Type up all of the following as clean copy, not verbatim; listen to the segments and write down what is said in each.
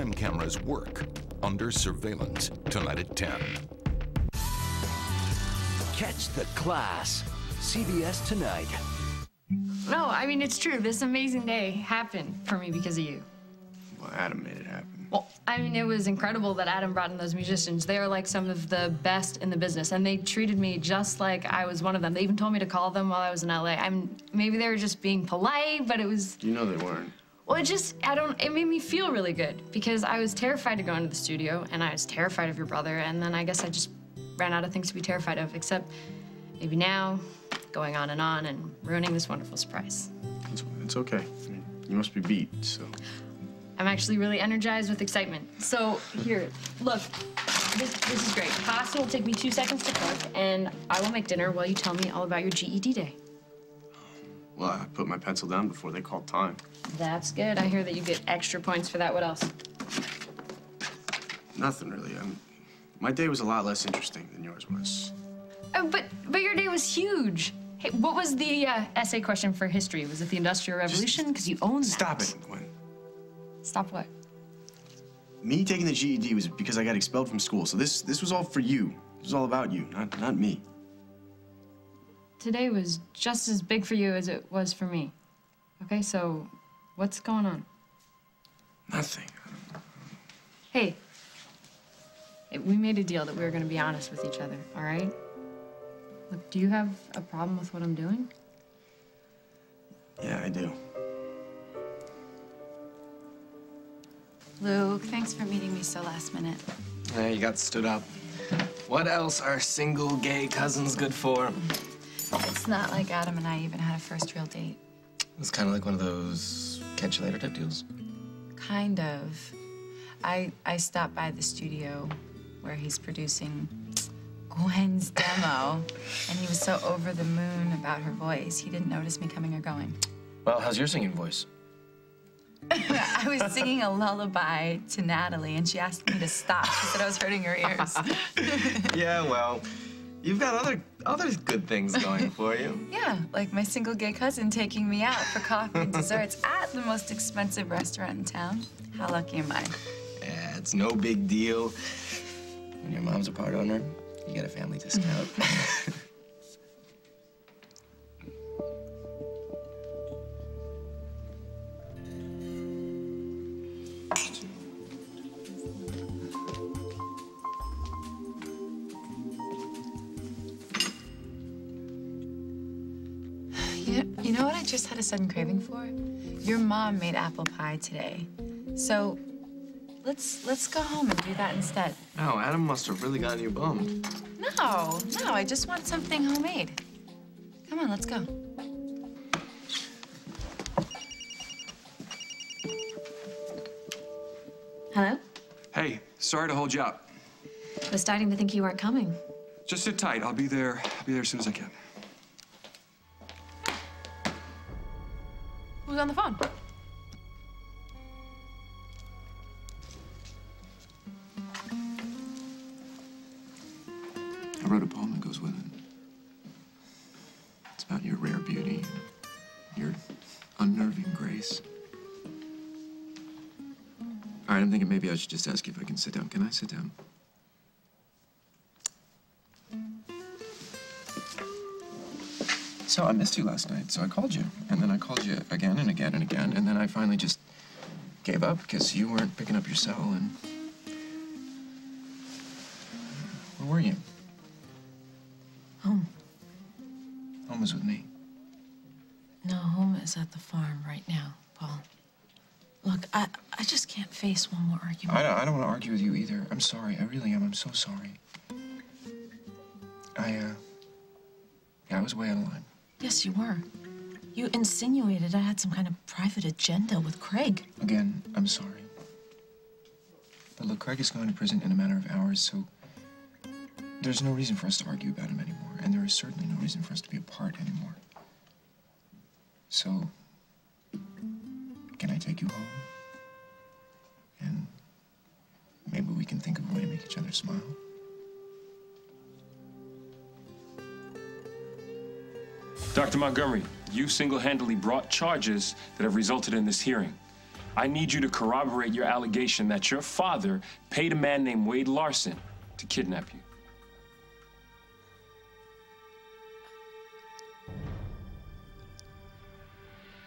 crime cameras work under surveillance tonight at 10. Catch the class. CBS tonight. No, I mean, it's true. This amazing day happened for me because of you. Well, Adam made it happen. Well, I mean, it was incredible that Adam brought in those musicians. They are like some of the best in the business, and they treated me just like I was one of them. They even told me to call them while I was in LA. Maybe they were just being polite, but it was... You know they weren't. Well, it made me feel really good because I was terrified to go into the studio, and I was terrified of your brother, and then I guess I just ran out of things to be terrified of, except maybe now, going on and ruining this wonderful surprise. It's okay. I mean, you must be beat, so... I'm actually really energized with excitement. So here, look, this is great. Pasta will take me 2 seconds to cook, and I will make dinner while you tell me all about your GED day. Well, I put my pencil down before they called time. That's good. I hear that you get extra points for that. What else? Nothing really. My day was a lot less interesting than yours was. But your day was huge. Hey, what was the essay question for history? Was it the Industrial Revolution? Because you own that. Stop it, Gwen. Stop what? Me taking the GED was because I got expelled from school. So this was all for you. It was all about you, not me. Today was just as big for you as it was for me. Okay, so what's going on? Nothing. Hey, we made a deal that we were going to be honest with each other, all right? Look, do you have a problem with what I'm doing? Yeah, I do. Luke, thanks for meeting me so last minute. Yeah, you got stood up. What else are single gay cousins good for? It's not like Adam and I even had a first real date. It's kind of like one of those catch you later type deals. Kind of. I stopped by the studio where he's producing Gwen's demo, and he was so over the moon about her voice, he didn't notice me coming or going. Well, how's your singing voice? I was singing a lullaby to Natalie, and she asked me to stop. She said I was hurting her ears. Yeah, well, you've got other good things going for you. Yeah, like my single gay cousin taking me out for coffee and desserts at the most expensive restaurant in town. How lucky am I? Yeah, it's no big deal. When your mom's a part owner, you get a family discount. You know what I just had a sudden craving for? Your mom made apple pie today. So let's go home and do that instead. No, Adam must have really gotten you bummed. No, I just want something homemade. Come on, let's go. Hello? Hey, sorry to hold you up. I was starting to think you weren't coming. Just sit tight. I'll be there as soon as I can. Who's on the phone? I wrote a poem that goes with it. It's about your rare beauty, your unnerving grace. All right, I'm thinking maybe I should just ask you if I can sit down. Can I sit down? So I missed you last night, so I called you. And then I called you again and again and again, and then I finally just gave up because you weren't picking up your cell, and... Where were you? Home. Home was with me. No, home is at the farm right now, Paul. Look, I just can't face one more argument. I don't want to argue with you either. I'm sorry. I really am. I'm so sorry. I was way out of line. Yes, you were. You insinuated I had some kind of private agenda with Craig. Again, I'm sorry. But look, Craig is going to prison in a matter of hours, so there's no reason for us to argue about him anymore, and there is certainly no reason for us to be apart anymore. So, can I take you home? And maybe we can think of a way to make each other smile. Dr. Montgomery, you single-handedly brought charges that have resulted in this hearing. I need you to corroborate your allegation that your father paid a man named Wade Larson to kidnap you.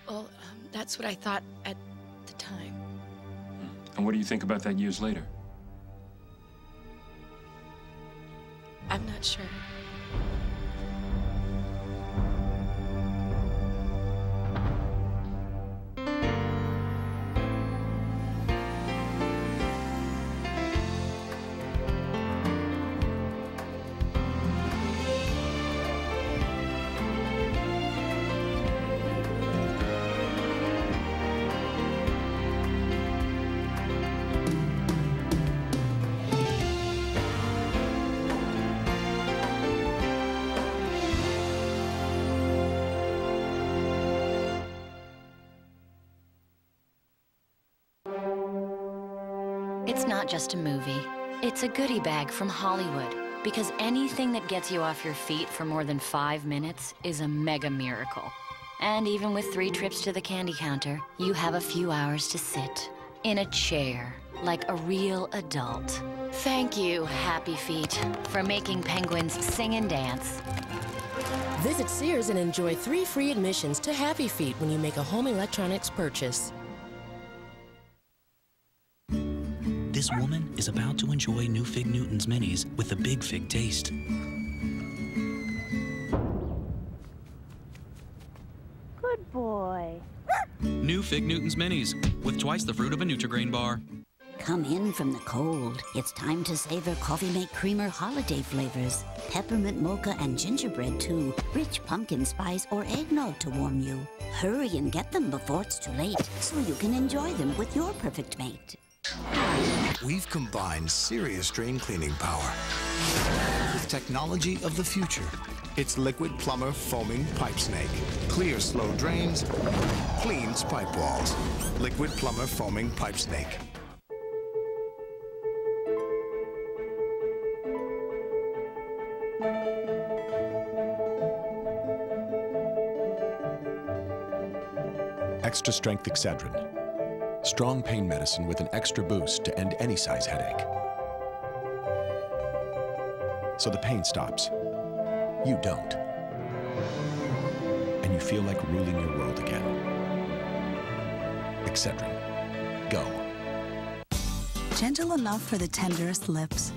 Well, that's what I thought at the time. And what do you think about that years later? I'm not sure. It's not just a movie. It's a goodie bag from Hollywood. Because anything that gets you off your feet for more than 5 minutes is a mega miracle. And even with 3 trips to the candy counter, you have a few hours to sit in a chair like a real adult. Thank you, Happy Feet, for making penguins sing and dance. Visit Sears and enjoy 3 free admissions to Happy Feet when you make a home electronics purchase. This woman is about to enjoy new Fig Newtons minis with a big fig taste. Good boy. New Fig Newtons minis with twice the fruit of a Nutri-Grain bar. Come in from the cold. It's time to savor Coffee Mate Creamer holiday flavors. Peppermint mocha and gingerbread too. Rich pumpkin spice or eggnog to warm you. Hurry and get them before it's too late so you can enjoy them with your perfect mate. We've combined serious drain cleaning power with technology of the future. It's Liquid Plumber Foaming Pipe Snake. Clear slow drains, cleans pipe walls. Liquid Plumber Foaming Pipe Snake. Extra Strength Excedrin. Strong pain medicine with an extra boost to end any size headache. So the pain stops. You don't. And you feel like ruling your world again. Excedrin. Go. Gentle enough for the tenderest lips.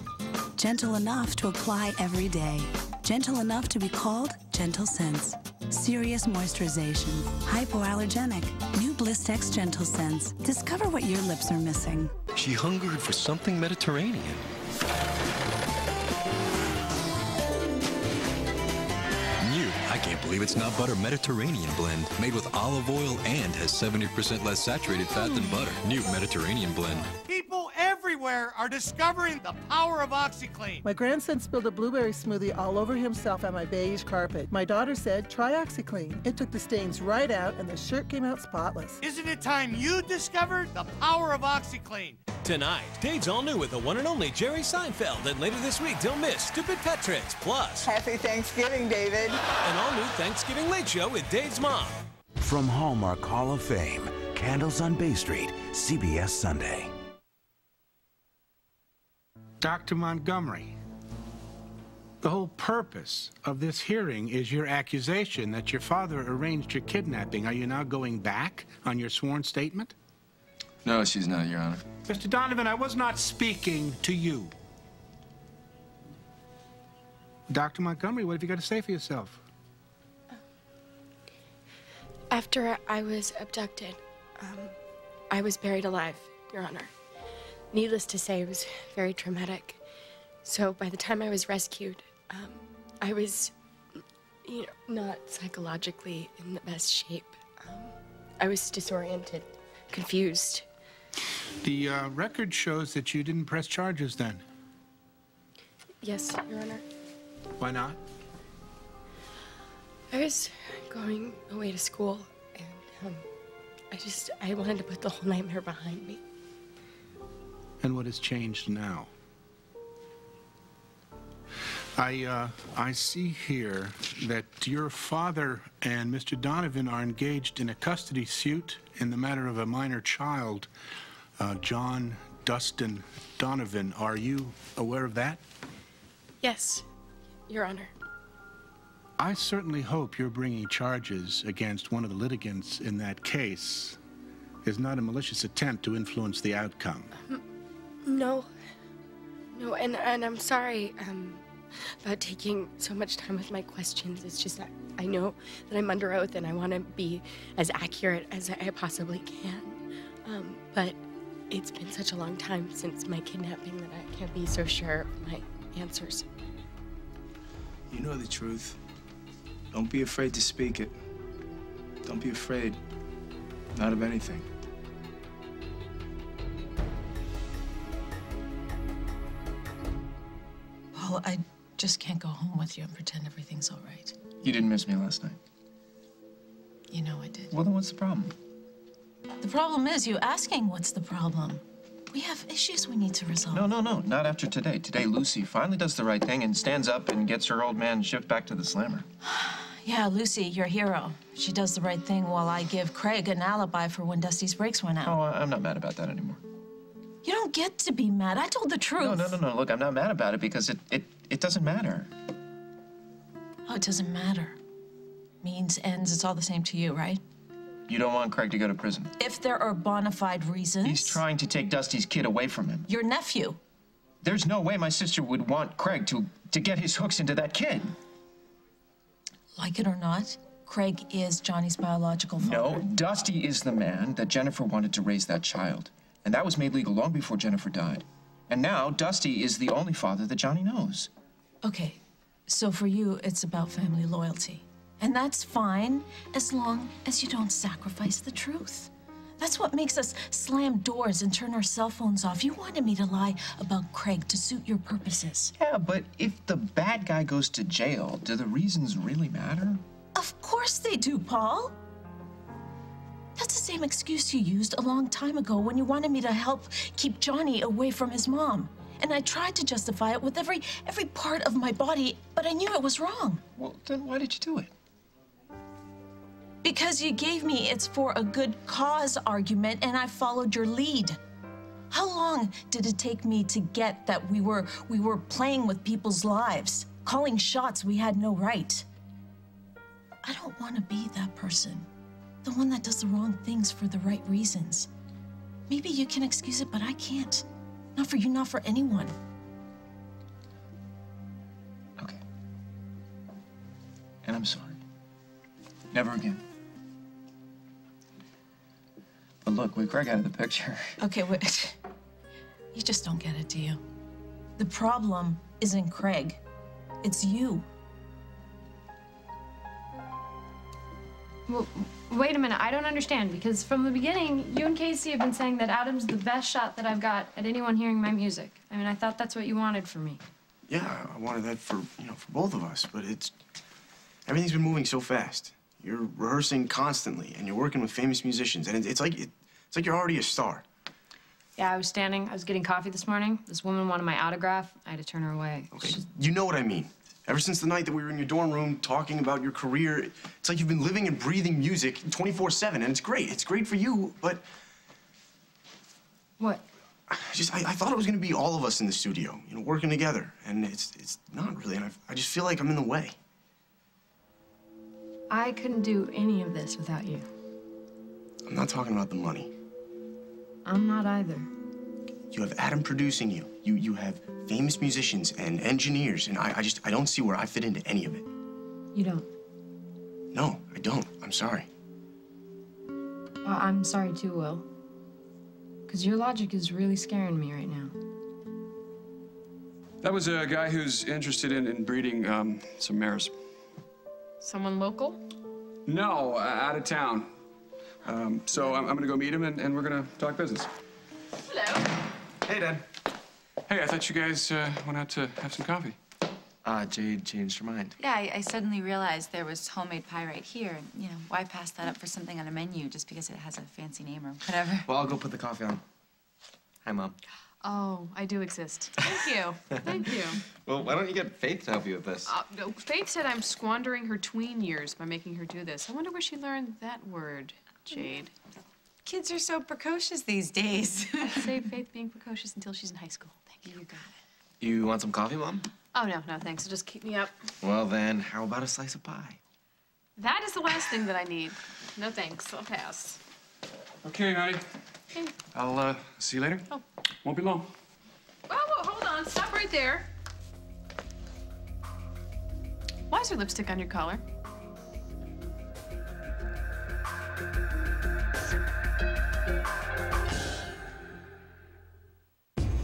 Gentle enough to apply every day. Gentle enough to be called Gentle Sense. Serious moisturization. Hypoallergenic. New Blistex Gentle Sense. Discover what your lips are missing. She hungered for something Mediterranean. New, I can't believe it's Not Butter Mediterranean blend. Made with olive oil and has 70% less saturated fat than butter. New Mediterranean blend. People everywhere are discovering the power of OxyClean. My grandson spilled a blueberry smoothie all over himself on my beige carpet. My daughter said, try OxyClean. It took the stains right out and the shirt came out spotless. Isn't it time you discovered the power of OxyClean? Tonight, Dave's all new with the one and only Jerry Seinfeld. And later this week, don't miss Stupid Pet Tricks. Plus, Happy Thanksgiving, David. An all new Thanksgiving Late Show with Dave's mom. From Hallmark Hall of Fame, Candles on Bay Street, CBS Sunday. Dr. Montgomery, the whole purpose of this hearing is your accusation that your father arranged your kidnapping. Are you now going back on your sworn statement? No, she's not, Your Honor. Mr. Donovan, I was not speaking to you. Dr. Montgomery, what have you got to say for yourself? After I was abducted, I was buried alive, Your Honor. Needless to say, it was very traumatic. So by the time I was rescued, I was, not psychologically in the best shape. I was disoriented, confused. The record shows that you didn't press charges then. Yes, Your Honor. Why not? I was going away to school, and I wanted to put the whole nightmare behind me. And what has changed now? I see here that your father and Mr. Donovan are engaged in a custody suit in the matter of a minor child, John Dustin Donovan. Are you aware of that? Yes, Your Honor. I certainly hope you're bringing charges against one of the litigants in that case is not a malicious attempt to influence the outcome. No, and I'm sorry about taking so much time with my questions. It's just that I know that I'm under oath and I want to be as accurate as I possibly can. But it's been such a long time since my kidnapping that I can't be so sure of my answers. You know the truth. Don't be afraid to speak it. Don't be afraid. Not of anything. Paul, I just can't go home with you and pretend everything's all right. You didn't miss me last night. You know I did. Well, then what's the problem? The problem is you asking what's the problem. We have issues we need to resolve. No, not after today. Today, Lucy finally does the right thing and stands up and gets her old man shipped back to the slammer. Yeah, Lucy, your hero. She does the right thing while I give Craig an alibi for when Dusty's brakes went out. Oh, I'm not mad about that anymore. You don't get to be mad. I told the truth. No. Look, I'm not mad about it because it doesn't matter. Oh, it doesn't matter. Means, ends, it's all the same to you, right? You don't want Craig to go to prison. If there are bona fide reasons... He's trying to take Dusty's kid away from him. Your nephew. There's no way my sister would want Craig to get his hooks into that kid. Like it or not, Craig is Johnny's biological father. No, Dusty is the man that Jennifer wanted to raise that child. And that was made legal long before Jennifer died. And now, Dusty is the only father that Johnny knows. Okay, so for you, it's about family loyalty. And that's fine, as long as you don't sacrifice the truth. That's what makes us slam doors and turn our cell phones off. You wanted me to lie about Craig to suit your purposes. Yeah, but if the bad guy goes to jail, do the reasons really matter? Of course they do, Paul. That's the same excuse you used a long time ago when you wanted me to help keep Johnny away from his mom. And I tried to justify it with every part of my body, but I knew it was wrong. Well, then why did you do it? Because you gave me it's for a good cause argument, and I followed your lead. How long did it take me to get that we were playing with people's lives, calling shots we had no right? I don't want to be that person, the one that does the wrong things for the right reasons. Maybe you can excuse it, but I can't. Not for you, not for anyone. Okay. And I'm sorry. Never again. But look, with Craig out of the picture... Okay, wait. You just don't get it, do you? The problem isn't Craig. It's you. Well, wait a minute. I don't understand, because from the beginning, you and Casey have been saying that Adam's the best shot that I've got at anyone hearing my music. I mean, I thought that's what you wanted for me. Yeah, I wanted that for, for both of us, but everything's been moving so fast. You're rehearsing constantly, and you're working with famous musicians, and it's like you're already a star. Yeah, I was getting coffee this morning. This woman wanted my autograph. I had to turn her away. Okay, you know what I mean. Ever since the night that we were in your dorm room talking about your career, it's like you've been living and breathing music 24/7, and it's great. It's great for you, but... What? I thought it was going to be all of us in the studio, working together, and it's not really, and I just feel like I'm in the way. I couldn't do any of this without you. I'm not talking about the money. I'm not either. You have Adam producing you. You have famous musicians and engineers, and I don't see where I fit into any of it. You don't? No, I don't. I'm sorry. Well, I'm sorry too, Will. Because your logic is really scaring me right now. That was a guy who's interested in breeding some mares. Someone local? No, out of town. So I'm gonna go meet him, and we're gonna talk business. Hello. Hey, Dad. Hey, I thought you guys went out to have some coffee. Jade changed her mind. Yeah, I suddenly realized there was homemade pie right here. And, why pass that up for something on a menu just because it has a fancy name or whatever? Well, I'll go put the coffee on. Hi, Mom. Oh, I do exist. Thank you. Thank you. Well, why don't you get Faith to help you with this? No, Faith said I'm squandering her tween years by making her do this. I wonder where she learned that word, Jade. Kids are so precocious these days. I'll save Faith being precocious until she's in high school. Thank you. You got it. You want some coffee, Mom? Oh, no, thanks. It'll just keep me up. Well, then, how about a slice of pie? That is the last thing that I need. No thanks. I'll pass. Okay, honey. Okay. I'll see you later. Oh. Won't be long. Whoa, hold on. Stop right there. Why is there lipstick on your collar?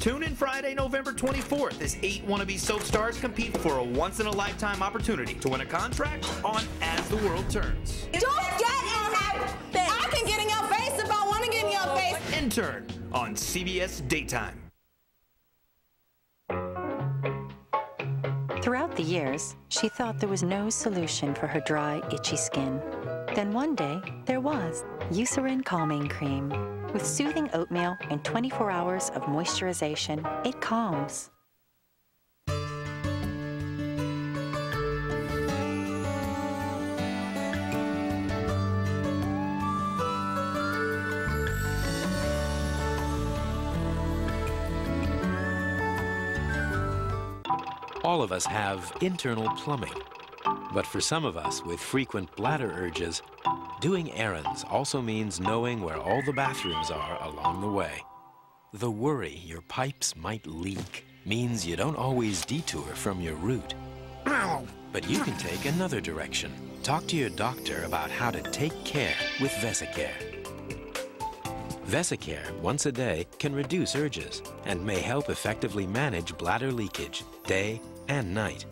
Tune in Friday, November 24th as 8 wannabe soap stars compete for a once-in-a-lifetime opportunity to win a contract on As the World Turns. Don't get in my face! I can get in your face if I want to get in your face! Intern on CBS Daytime. Throughout the years, she thought there was no solution for her dry, itchy skin. Then one day, there was Eucerin Calming Cream. With soothing oatmeal and 24 hours of moisturization, it calms. All of us have internal plumbing. But for some of us with frequent bladder urges, doing errands also means knowing where all the bathrooms are along the way. The worry your pipes might leak means you don't always detour from your route. But you can take another direction. Talk to your doctor about how to take care with Vesicare. Vesicare, once a day, can reduce urges and may help effectively manage bladder leakage, day and night.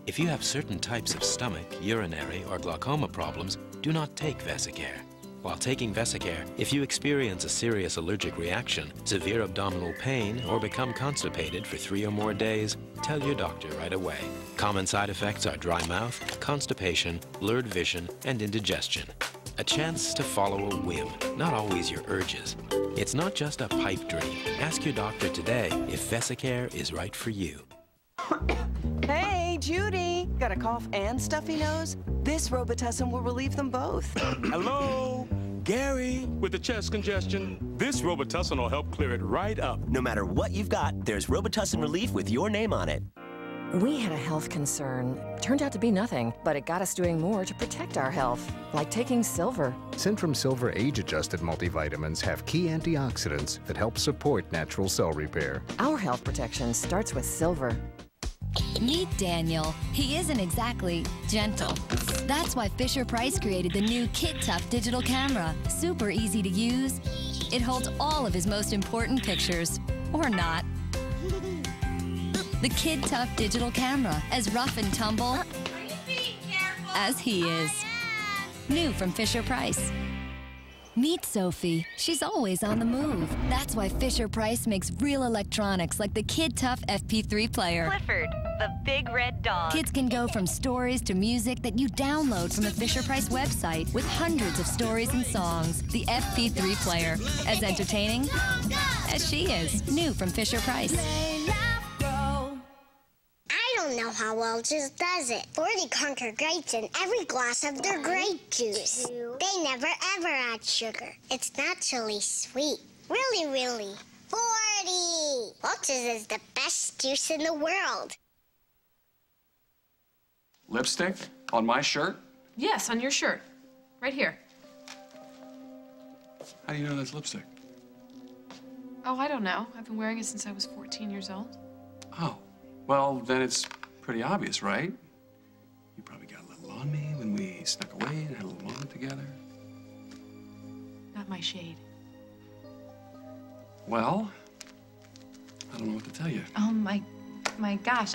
If you have certain types of stomach, urinary, or glaucoma problems, do not take Vesicare. While taking Vesicare, if you experience a serious allergic reaction, severe abdominal pain, or become constipated for 3 or more days, tell your doctor right away. Common side effects are dry mouth, constipation, blurred vision, and indigestion. A chance to follow a whim, not always your urges. It's not just a pipe dream. Ask your doctor today if Vesicare is right for you. Hey, Judy. Got a cough and stuffy nose? This Robitussin will relieve them both. Hello? Gary, with the chest congestion, this Robitussin will help clear it right up. No matter what you've got, there's Robitussin relief with your name on it. We had a health concern. Turned out to be nothing, but it got us doing more to protect our health, like taking silver. Centrum Silver age-adjusted multivitamins have key antioxidants that help support natural cell repair. Our health protection starts with silver. Meet Daniel. He isn't exactly gentle. That's why Fisher-Price created the new Kid Tough digital camera. Super easy to use. It holds all of his most important pictures. Or not. The Kid Tough digital camera, as rough and tumble as he is. New from Fisher-Price. Meet Sophie. She's always on the move. That's why Fisher-Price makes real electronics like the Kid Tough FP3 player. Clifford, the big red dog. Kids can go from stories to music that you download from the Fisher-Price website with hundreds of stories and songs. The FP3 player, as entertaining as she is. New from Fisher-Price. I don't know how Welch's does it. 40 Conquer grapes in every glass of their grape juice. They never ever add sugar. It's naturally sweet. Really, really. 40! Welch's is the best juice in the world. Lipstick on my shirt? Yes, on your shirt. Right here. How do you know that's lipstick? Oh, I don't know. I've been wearing it since I was 14 years old. Oh, well, then it's pretty obvious, right? You probably got a little on me when we snuck away and had a little moment together. Not my shade. Well, I don't know what to tell you. Oh, my gosh.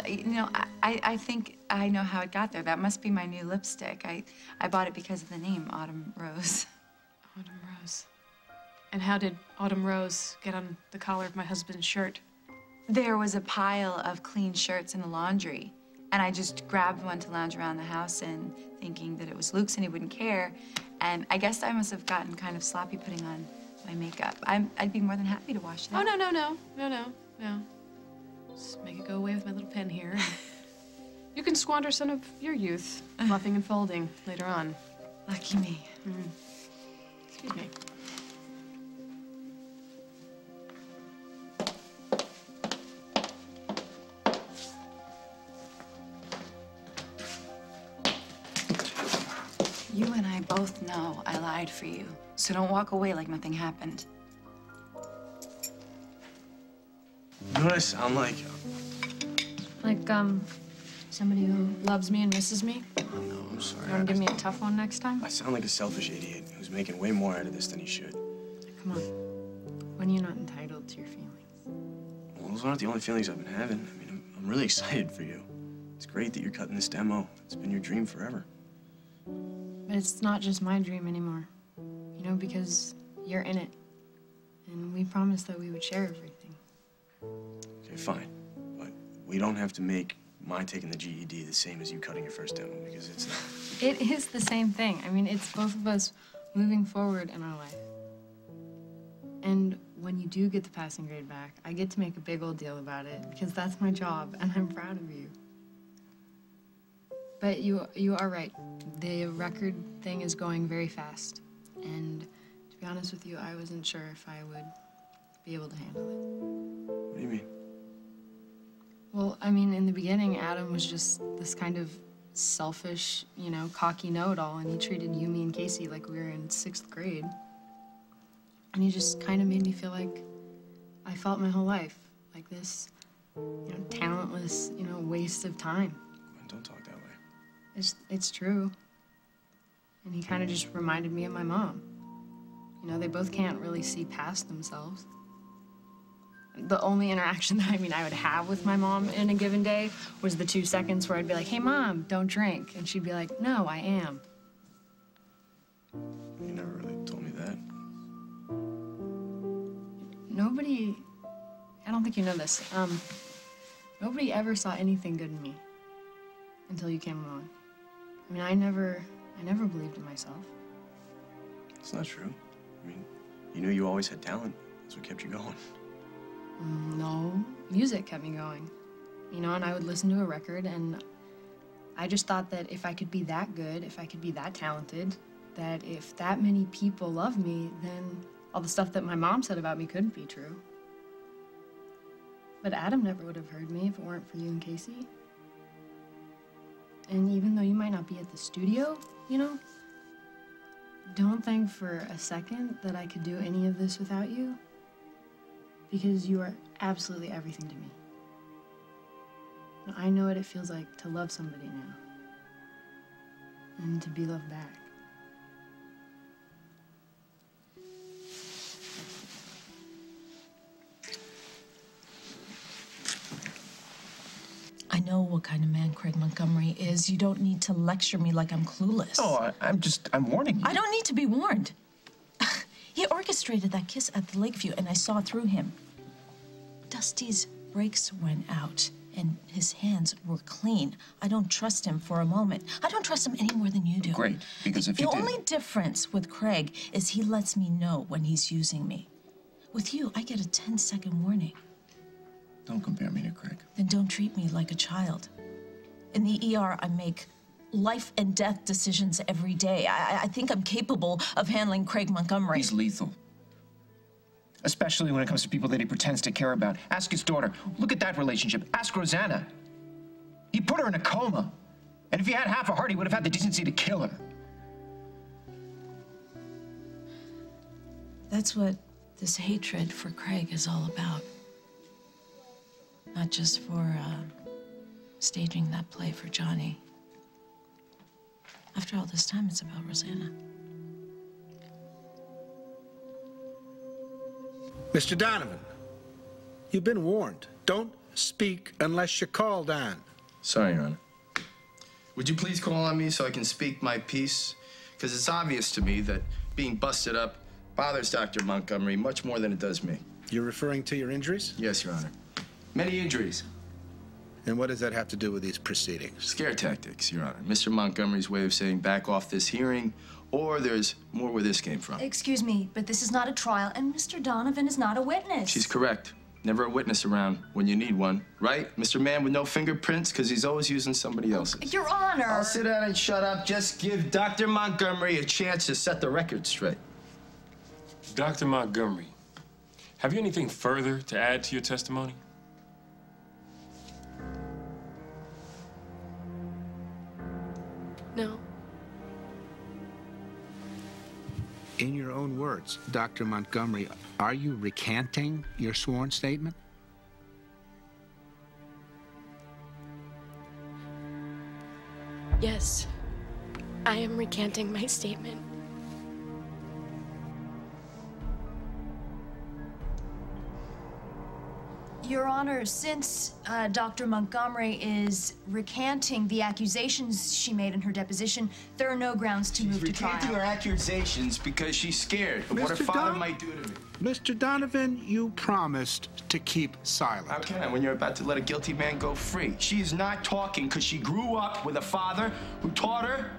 I think I know how it got there. That must be my new lipstick. I bought it because of the name, Autumn Rose. Autumn Rose. And how did Autumn Rose get on the collar of my husband's shirt? There was a pile of clean shirts in the laundry, and I just grabbed one to lounge around the house in, thinking that it was Luke's and he wouldn't care. And I guess I must have gotten kind of sloppy putting on my makeup. I'd be more than happy to wash it. Oh, no. Just make it go away with my little pen here. And you can squander some of your youth fluffing and folding later on. Lucky me. Excuse me. You and I both know I lied for you, so don't walk away like nothing happened. You know what I sound like? Like, somebody who loves me and misses me? Oh, no, I'm sorry. You want to give me a tough one next time? I sound like a selfish idiot who's making way more out of this than he should. Come on. When you're not entitled to your feelings. Well, those aren't the only feelings I've been having. I mean, I'm really excited for you. It's great that you're cutting this demo. It's been your dream forever. But it's not just my dream anymore. You know, because you're in it. And we promised that we would share everything. Okay, fine. But we don't have to make my taking the GED the same as you cutting your first demo, because it's not. It is the same thing. I mean, it's both of us moving forward in our life. And when you do get the passing grade back, I get to make a big old deal about it, because that's my job, and I'm proud of you. But you are right. The record thing is going very fast. And to be honest with you, I wasn't sure if I would be able to handle it. What do you mean? Well, I mean, in the beginning, Adam was just this kind of selfish, you know, cocky know-it-all, and he treated you, me, and Casey like we were in 6th grade. And he just kind of made me feel like I felt my whole life, like this, you know, talentless, you know, waste of time. Don't talk that way. It's true. And he kind of just reminded me of my mom. You know, they both can't really see past themselves. The only interaction that I would have with my mom in a given day was the 2 seconds where I'd be like, hey, Mom, don't drink. And she'd be like, no, I am. You never really told me that. Nobody, I don't think you know this, nobody ever saw anything good in me until you came along. I mean, I never believed in myself. It's not true. I mean, you knew you always had talent. That's what kept you going. No, music kept me going. You know, and I would listen to a record, and I just thought that if I could be that good, if I could be that talented, that if that many people loved me, then all the stuff that my mom said about me couldn't be true. But Adam never would have heard me if it weren't for you and Casey. And even though you might not be at the studio, you know, don't think for a second that I could do any of this without you, because you are absolutely everything to me. I know what it feels like to love somebody now, and to be loved back. I know what kind of man Craig Montgomery is. You don't need to lecture me like I'm clueless. Oh, I'm warning you. I don't need to be warned. He orchestrated that kiss at the Lakeview, and I saw through him. Dusty's brakes went out, and his hands were clean. I don't trust him for a moment. I don't trust him any more than you do. Great, because if you did... The only difference with Craig is he lets me know when he's using me. With you, I get a 10-second warning. Don't compare me to Craig. Then don't treat me like a child. In the ER, I make life and death decisions every day. I think I'm capable of handling Craig Montgomery. He's lethal. Especially when it comes to people that he pretends to care about. Ask his daughter. Look at that relationship. Ask Rosanna. He put her in a coma. And if he had half a heart, he would have had the decency to kill her. That's what this hatred for Craig is all about. Not just for staging that play for Johnny. After all this time, it's about Rosanna. Mr. Donovan, you've been warned. Don't speak unless you're called on. Sorry, Your Honor. Would you please call on me so I can speak my piece? Because it's obvious to me that being busted up bothers Dr. Montgomery much more than it does me. You're referring to your injuries? Yes, Your Honor. Many injuries. And what does that have to do with these proceedings? Scare tactics, Your Honor. Mr. Montgomery's way of saying back off this hearing, or there's more where this came from. Excuse me, but this is not a trial, and Mr. Donovan is not a witness. She's correct. Never a witness around when you need one, right? Mr. Man with no fingerprints, because he's always using somebody else's. Your Honor! I'll sit down and shut up. Just give Dr. Montgomery a chance to set the record straight. Dr. Montgomery, have you anything further to add to your testimony? No. In your own words, Dr. Montgomery, are you recanting your sworn statement? Yes, I am recanting my statement. Your Honor, since Dr. Montgomery is recanting the accusations she made in her deposition, there are no grounds to move to trial. She's recanting her accusations because she's scared of what her father might do to me. Mr. Donovan, you promised to keep silent. How can I when you're about to let a guilty man go free? She is not talking because she grew up with a father who taught her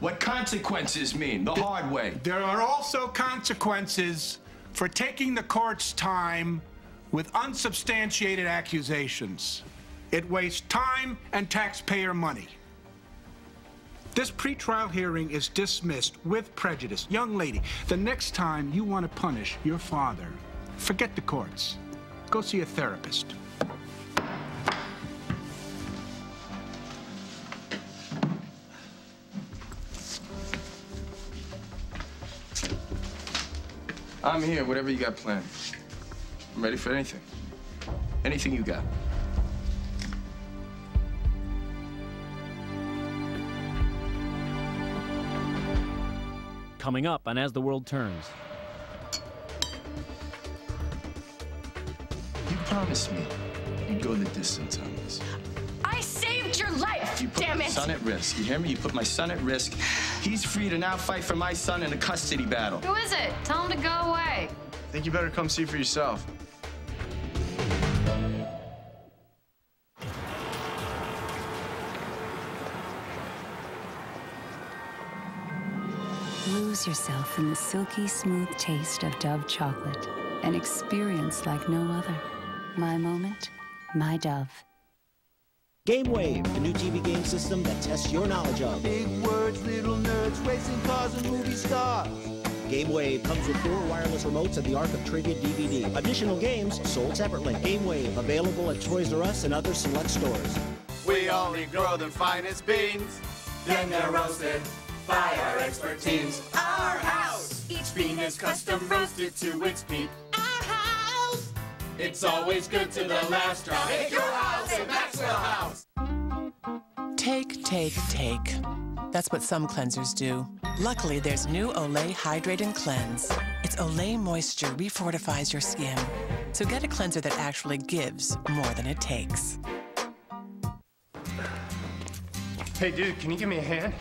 what consequences mean, the hard way. There are also consequences for taking the court's time with unsubstantiated accusations. It wastes time and taxpayer money. This pretrial hearing is dismissed with prejudice. Young lady, the next time you want to punish your father, forget the courts. Go see a therapist. I'm here, whatever you got planned. I'm ready for anything. Anything you got. Coming up on As the World Turns. You promised me you'd go the distance on this. I saved your life, You put damn my it! son at risk. You hear me? You put my son at risk. He's free to now fight for my son in a custody battle. Who is it? Tell him to go away. I think you better come see for yourself. Lose yourself in the silky smooth taste of Dove chocolate. An experience like no other. My moment, my Dove. Game Wave, the new TV game system that tests your knowledge of. Big words, little nerds, racing cars and movie stars. Game Wave comes with 4 wireless remotes and the Arc of Trivia DVD. Additional games sold separately. Game Wave, available at Toys R Us and other select stores. We only grow the finest beans, then they're roasted by our expert teams. Our house, each bean is custom roasted to its peak. Our house, it's always good to the last drop. It's your house at Maxwell House. Take, take, take. That's what some cleansers do. Luckily, there's new Olay Hydrate and Cleanse. Its Olay Moisture refortifies your skin. So get a cleanser that actually gives more than it takes. Hey, dude, can you give me a hand?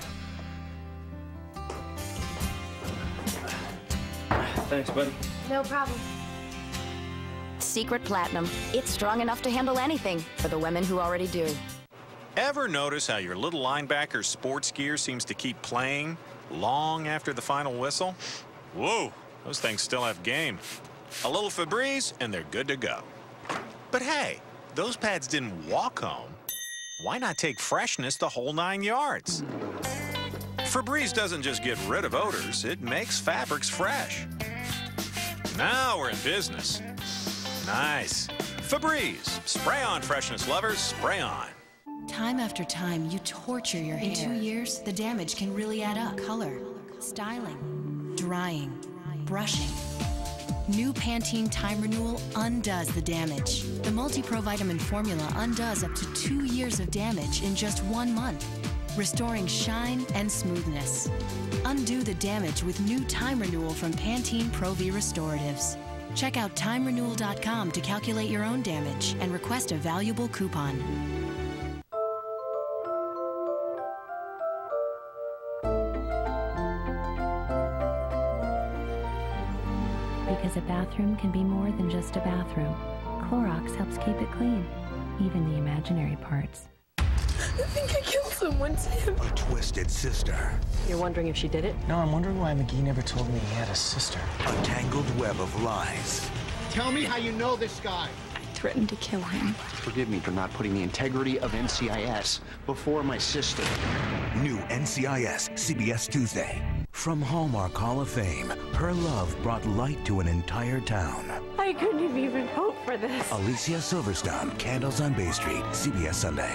Thanks, buddy. No problem. Secret Platinum. It's strong enough to handle anything for the women who already do. Ever notice how your little linebacker's sports gear seems to keep playing long after the final whistle? Whoa, those things still have game. A little Febreze, and they're good to go. But hey, those pads didn't walk home. Why not take freshness the whole 9 yards? Febreze doesn't just get rid of odors, it makes fabrics fresh. Now we're in business. Nice. Febreze. Spray on, freshness lovers. Spray on. Time after time, you torture your hair. In 2 years, the damage can really add up. Color, styling, drying, brushing. New Pantene Time Renewal undoes the damage. The multi-provitamin formula undoes up to 2 years of damage in just 1 month, restoring shine and smoothness. Undo the damage with new Time Renewal from Pantene Pro-V Restoratives. Check out TimeRenewal.com to calculate your own damage and request a valuable coupon. Because a bathroom can be more than just a bathroom. Clorox helps keep it clean. even the imaginary parts. I think I killed someone, Tim. A twisted sister. You're wondering if she did it? No, I'm wondering why McGee never told me he had a sister. A tangled web of lies. Tell me how you know this guy. I threatened to kill him. Forgive me for not putting the integrity of NCIS before my sister. New NCIS, CBS Tuesday. From Hallmark Hall of Fame, her love brought light to an entire town. I couldn't have even hoped for this. Alicia Silverstone, Candles on Bay Street, CBS Sunday.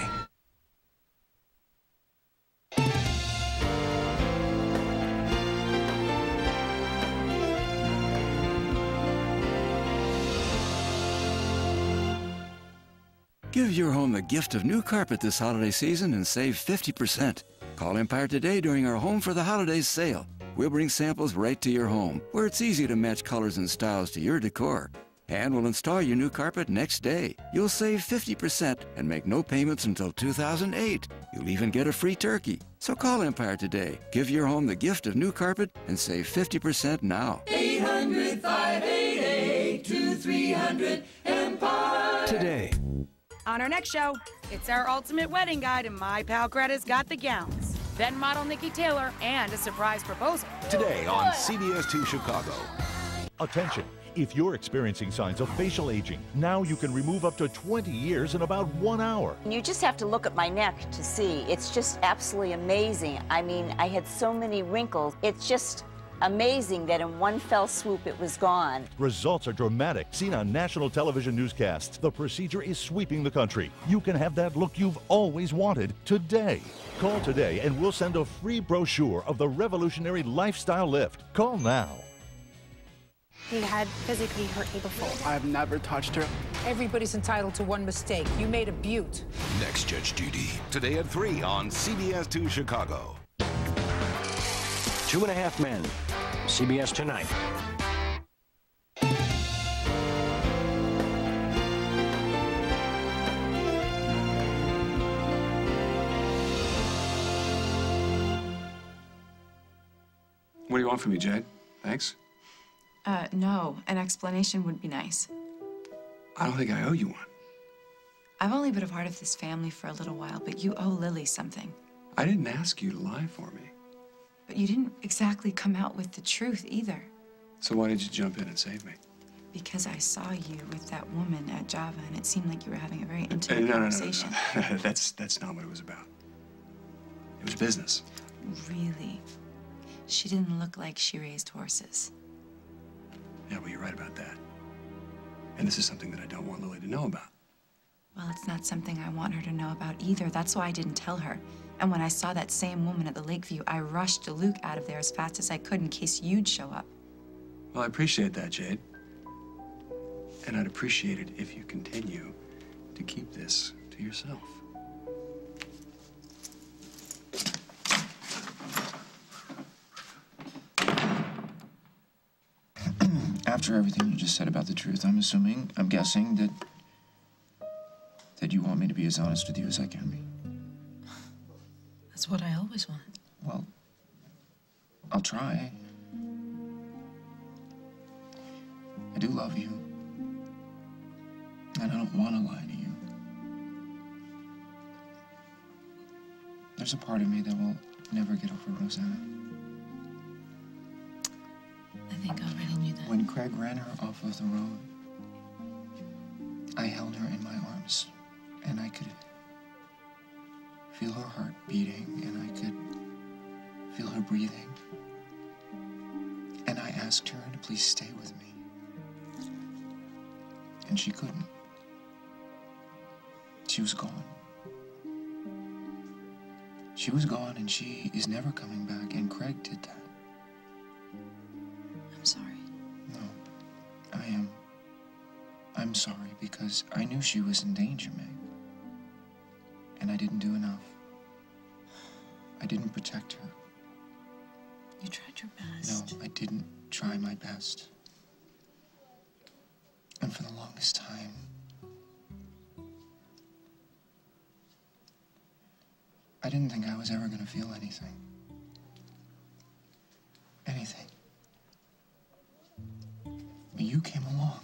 Give your home the gift of new carpet this holiday season and save 50%. Call Empire today during our Home for the Holidays sale. We'll bring samples right to your home, where it's easy to match colors and styles to your decor. And we'll install your new carpet next day. You'll save 50% and make no payments until 2008. You'll even get a free turkey. So call Empire today. Give your home the gift of new carpet and save 50% now. 800-588-2300 Empire. Today. On our next show, it's our ultimate wedding guide, and my pal Greta's got the gowns. Then model Nikki Taylor and a surprise proposal. Today on CBS 2 Chicago. Attention. If you're experiencing signs of facial aging, now you can remove up to 20 years in about 1 hour. You just have to look at my neck to see. It's just absolutely amazing. I mean, I had so many wrinkles. It's just amazing that in one fell swoop it was gone. Results are dramatic. Seen on national television newscasts, the procedure is sweeping the country. You can have that look you've always wanted today. Call today and we'll send a free brochure of the revolutionary lifestyle lift. Call now. He had physically hurt me before. I've never touched her. Everybody's entitled to one mistake. You made a beaut. Next Judge Judy. Today at 3 on CBS 2 Chicago. 2.5 Men. CBS Tonight. What do you want from me, Jade? Thanks? No. An explanation would be nice. I don't think I owe you one. I've only been a part of this family for a little while, but you owe Lily something. I didn't ask you to lie for me. But you didn't exactly come out with the truth either. So why did you jump in and save me? Because I saw you with that woman at Java, and it seemed like you were having a very intimate conversation. No. That's not what it was about. It was business. Really? She didn't look like she raised horses. Yeah, well, you're right about that. And this is something that I don't want Lily to know about. Well, it's not something I want her to know about either. That's why I didn't tell her. And when I saw that same woman at the Lakeview, I rushed Luke out of there as fast as I could in case you'd show up. Well, I appreciate that, Jade. And I'd appreciate it if you continue to keep this to yourself. After everything you just said about the truth, I'm guessing that you want me to be as honest with you as I can be. That's what I always want. Well, I'll try. I do love you. And I don't want to lie to you. There's a part of me that will never get over Rosanna. I think I already knew that. When Craig ran her off of the road, I held her in my arms, and I could feel her heart beating, and I could feel her breathing. And I asked her to please stay with me. And she couldn't. She was gone. She was gone, and she is never coming back, and Craig did that. I'm sorry. No, I am. I'm sorry because I knew she was in danger, Meg. And I didn't do enough. I didn't protect her. You tried your best. No, I didn't try my best. And for the longest time, I didn't think I was ever going to feel anything. Anything. But you came along.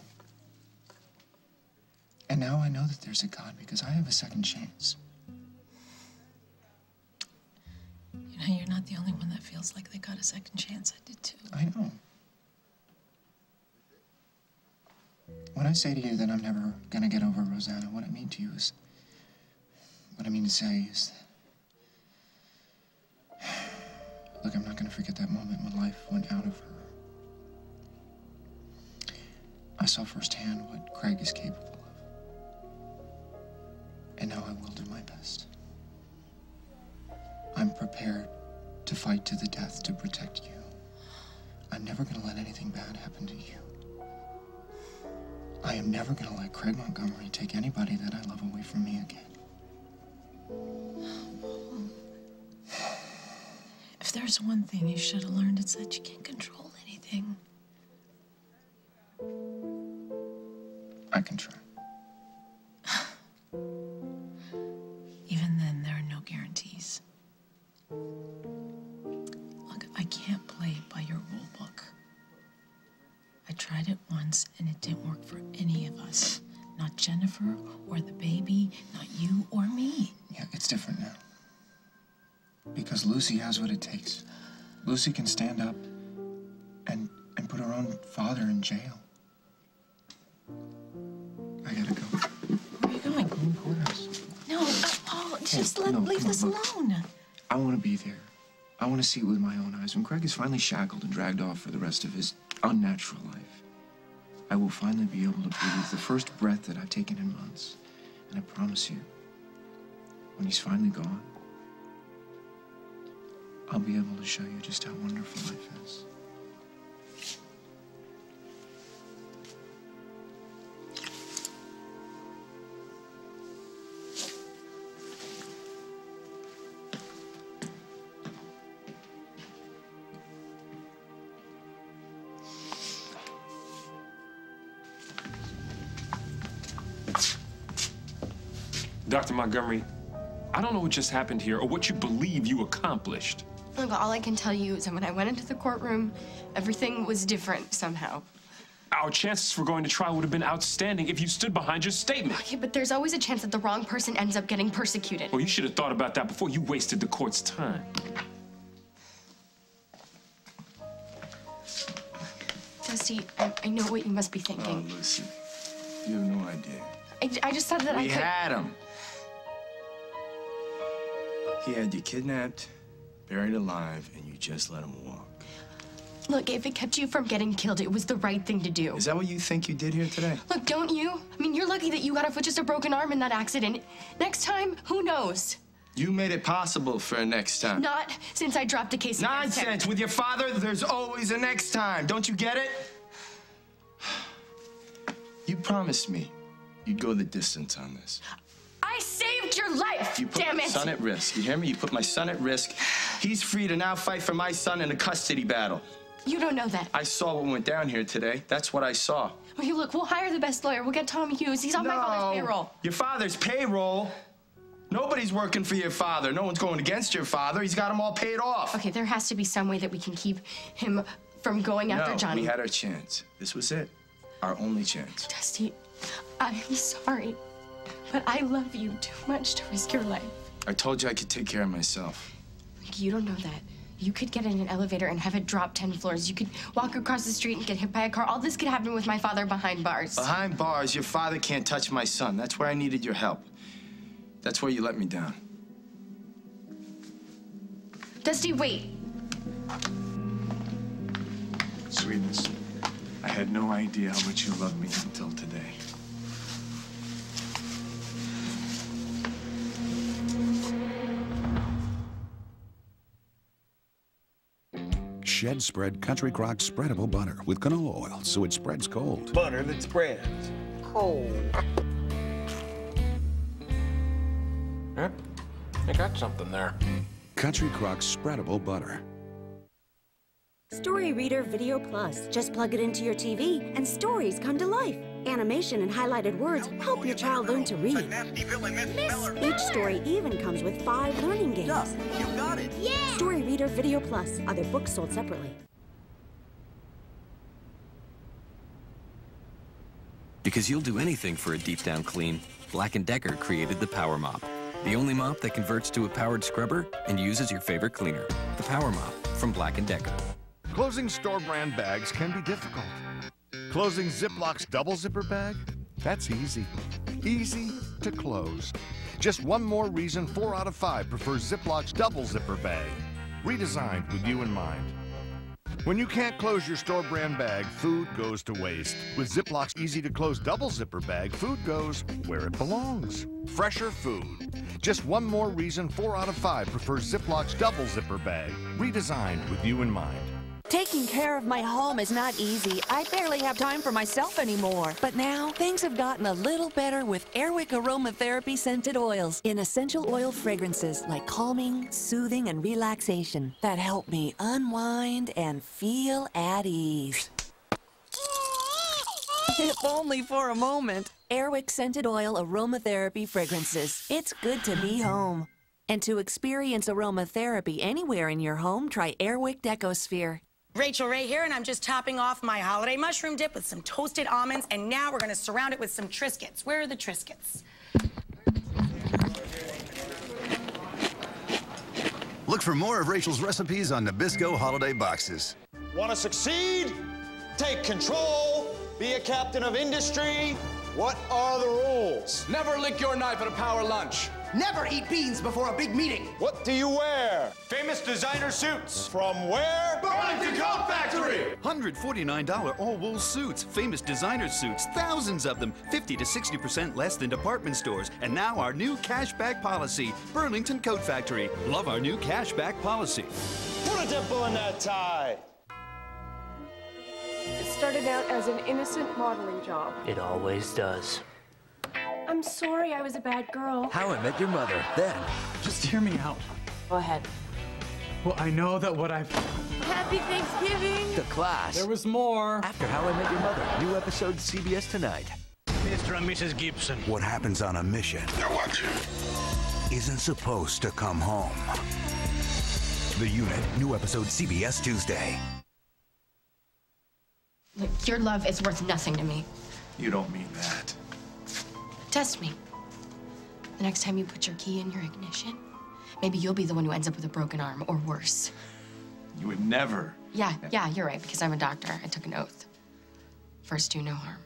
And now how I know that there's a God? Because I have a second chance. You know, you're not the only one that feels like they got a second chance. I did too. I know. When I say to you that I'm never gonna get over Rosanna, what I mean to you is, what I mean to say is that, look, I'm not gonna forget that moment when life went out of her. I saw firsthand what Craig is capable of. And now I will do my best. I'm prepared to fight to the death to protect you. I'm never gonna let anything bad happen to you. I am never gonna let Craig Montgomery take anybody that I love away from me again. If there's one thing you should have learned, it's that you can't control anything. I can try. Even then, there are no guarantees. Look, I can't play by your rule book. I tried it once, and it didn't work for any of us. Not Jennifer or the baby, not you or me. Yeah, it's different now. Because Lucy has what it takes. Lucy can stand up and put her own father in jail. I gotta go. Where are you going? Going to the courthouse. No, Paul, just leave this alone. I want to be there. I want to see it with my own eyes. When Craig is finally shackled and dragged off for the rest of his unnatural life, I will finally be able to breathe the first breath that I've taken in months. And I promise you, when he's finally gone, I'll be able to show you just how wonderful life is. Dr. Montgomery, I don't know what just happened here or what you believe you accomplished. Look, all I can tell you is that when I went into the courtroom, everything was different somehow. Our chances for going to trial would have been outstanding if you stood behind your statement. Okay, but there's always a chance that the wrong person ends up getting persecuted. Well, you should have thought about that before you wasted the court's time. Dusty, I know what you must be thinking. Oh, Lucy, you have no idea. I just thought that I We could... had him. He had you kidnapped, buried alive, and you just let him walk. Look, if it kept you from getting killed, it was the right thing to do. Is that what you think you did here today? Look, don't you? I mean, you're lucky that you got off with just a broken arm in that accident. Next time, who knows? You made it possible for a next time. Not since I dropped a case of Nonsense! With your father, there's always a next time. Don't you get it? You promised me you'd go the distance on this. I saved your life, You put damn my it! son at risk. You hear me? You put my son at risk. He's free to now fight for my son in a custody battle. You don't know that. I saw what went down here today. That's what I saw. Okay, look, we'll hire the best lawyer. We'll get Tom Hughes. He's on my father's payroll. Your father's payroll? Nobody's working for your father. No one's going against your father. He's got them all paid off. Okay, there has to be some way that we can keep him from going after Johnny. We had our chance. This was it. Our only chance. Dusty, I'm sorry, but I love you too much to risk your life. I told you I could take care of myself. You don't know that. You could get in an elevator and have it drop 10 floors. You could walk across the street and get hit by a car. All this could happen with my father behind bars. Behind bars, your father can't touch my son. That's where I needed your help. That's where you let me down. Dusty, wait. Sweetness, I had no idea how much you loved me until today. Shed Spread Country Crock Spreadable Butter with canola oil so it spreads cold. Butter that spreads cold. Huh? I got something there. Country Crock Spreadable Butter. Story Reader Video Plus. Just plug it into your TV and stories come to life. Animation and highlighted words help your child learn to read. Each story even comes with 5 learning games. You got it. Yeah! Story Reader Video Plus. Other books sold separately. Because you'll do anything for a deep down clean, Black & Decker created the Power Mop. The only mop that converts to a powered scrubber and uses your favorite cleaner. The Power Mop from Black & Decker. Closing store brand bags can be difficult. Closing Ziploc's double zipper bag? That's easy. Easy to close. Just one more reason 4 out of 5 prefer Ziploc's double zipper bag. Redesigned with you in mind. When you can't close your store brand bag, food goes to waste. With Ziploc's easy to close double zipper bag, food goes where it belongs. Fresher food. Just one more reason 4 out of 5 prefer Ziploc's double zipper bag. Redesigned with you in mind. Taking care of my home is not easy. I barely have time for myself anymore. But now, things have gotten a little better with Airwick Aromatherapy Scented Oils in essential oil fragrances like calming, soothing, and relaxation that help me unwind and feel at ease. If only for a moment. Airwick Scented Oil Aromatherapy Fragrances. It's good to be home. And to experience aromatherapy anywhere in your home, try Airwick Decosphere. Rachel Ray here, and I'm just topping off my holiday mushroom dip with some toasted almonds, and now we're gonna surround it with some Triscuits. Where are the Triscuits? Look for more of Rachel's recipes on Nabisco holiday boxes. Want to succeed? Take control. Be a captain of industry. What are the rules? Never lick your knife at a power lunch. Never eat beans before a big meeting. What do you wear? Famous designer suits. From where? Burlington Coat Factory! $149 all-wool suits, famous designer suits, thousands of them, 50 to 60% less than department stores. And now our new cashback policy, Burlington Coat Factory. Love our new cashback policy. Put a dimple in that tie. It started out as an innocent modeling job. It always does. I'm sorry I was a bad girl. How I Met Your Mother, then. Just hear me out. Go ahead. Well, I know that what I've... Happy Thanksgiving! The Class. There was more. After How I Met Your Mother, new episode CBS tonight. Mr. and Mrs. Gibson. What happens on a mission isn't supposed to come home. The Unit, new episode CBS Tuesday. Look, your love is worth nothing to me. You don't mean that. Test me. The next time you put your key in your ignition, maybe you'll be the one who ends up with a broken arm, or worse. You would never. Yeah, you're right, because I'm a doctor. I took an oath. First do no harm.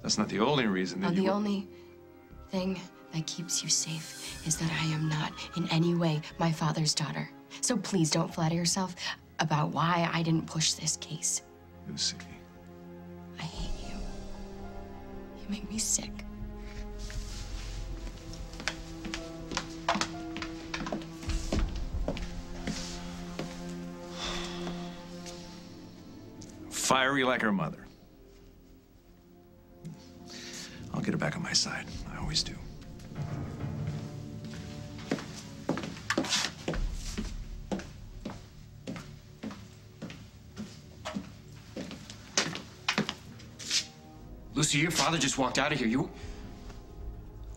That's not the only reason that The only thing that keeps you safe is that I am not in any way my father's daughter. So please don't flatter yourself about why I didn't push this case. Lucy. I hate you. You make me sick. Fiery like her mother. I'll get her back on my side. I always do. Lucy, your father just walked out of here.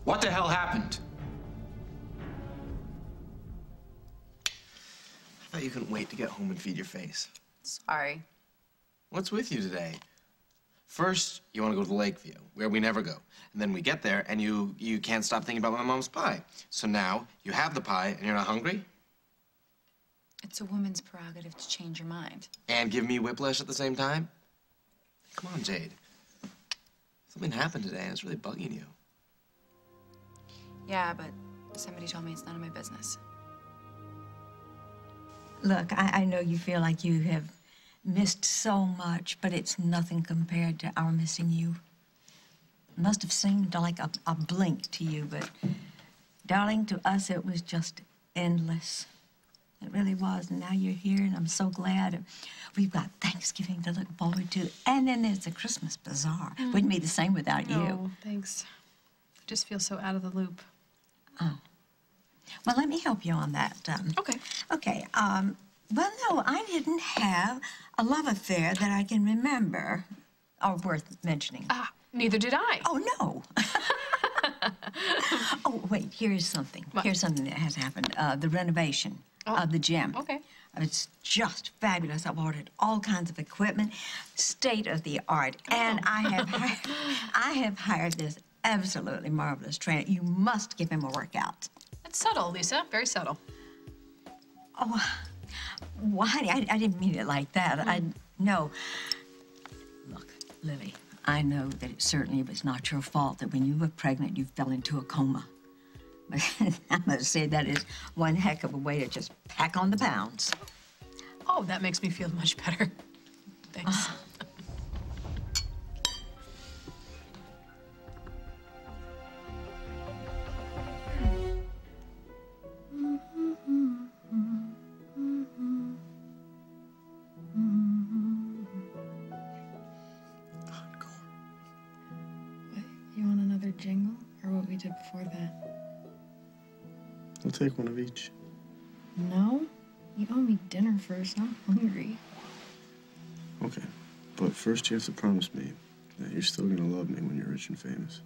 What the hell happened? I thought you couldn't wait to get home and feed your face. Sorry. What's with you today? First, you want to go to Lakeview, where we never go. And then we get there, and you can't stop thinking about my mom's pie. So now, you have the pie, and you're not hungry? It's a woman's prerogative to change your mind. And give me whiplash at the same time? Come on, Jade. Something happened today, and it's really bugging you. Yeah, but somebody told me it's none of my business. Look, I know you feel like you have missed so much, but it's nothing compared to our missing you. It must have seemed like a blink to you, but darling, to us it was just endless. It really was, and now you're here, and I'm so glad. We've got Thanksgiving to look forward to, and then there's the Christmas bazaar. Wouldn't be the same without you. No, thanks. I just feel so out of the loop. Oh. Well, let me help you on that. Okay. Okay, well, no, I didn't have a love affair that I can remember or worth mentioning. Neither did I. Oh, no. Oh, wait, here's something. What? Here's something that has happened. The renovation of the gym. Okay. It's just fabulous. I've ordered all kinds of equipment, state of the art, and I have hired this absolutely marvelous trainer. You must give him a workout. That's subtle, Lisa. Very subtle. Oh, well, honey, I didn't mean it like that. No. Look, Lily, I know that it certainly was not your fault that when you were pregnant, you fell into a coma. But I must say that is one heck of a way to just pack on the pounds. Oh, that makes me feel much better. Thanks. You want another jingle, or what we did before that? We'll take one of each. No? You owe me dinner first. I'm hungry. Okay, but first you have to promise me that you're still gonna love me when you're rich and famous.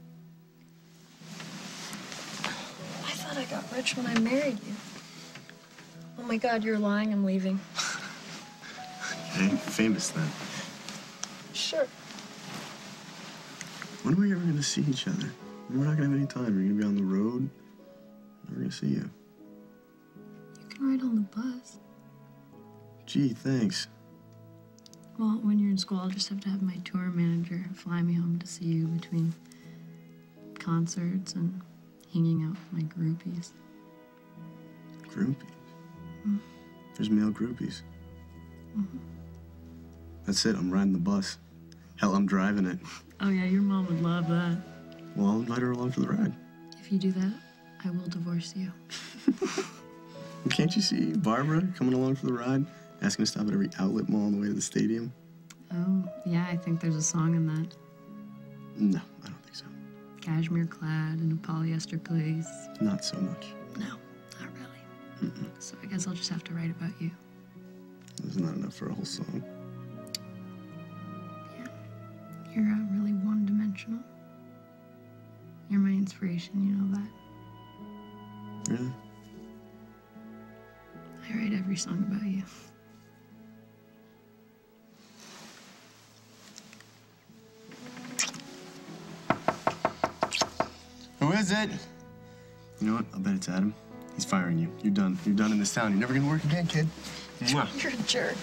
I thought I got rich when I married you. Oh my God, you're lying. I'm leaving. Okay, famous then. Sure. When are we ever gonna see each other? We're not gonna have any time. We're gonna be on the road. We're gonna see you. You can ride on the bus. Gee, thanks. Well, when you're in school, I'll just have to have my tour manager fly me home to see you between concerts and hanging out with my groupies. Groupies? There's male groupies. That's it, I'm riding the bus. Hell, I'm driving it. Oh yeah, your mom would love that. Well, I'll invite her along for the ride. If you do that, I will divorce you. Can't you see Barbara coming along for the ride? Asking to stop at every outlet mall on the way to the stadium? Oh, yeah, I think there's a song in that. No, I don't think so. Cashmere clad in a polyester place. Not so much. No, not really. So I guess I'll just have to write about you. That's not enough for a whole song. You're really one-dimensional. You're my inspiration, you know that. Really? I write every song about you. Who is it? You know what? I'll bet it's Adam. He's firing you. You're done. You're done in this town. You're never gonna work again, kid. Mwah. You're a jerk.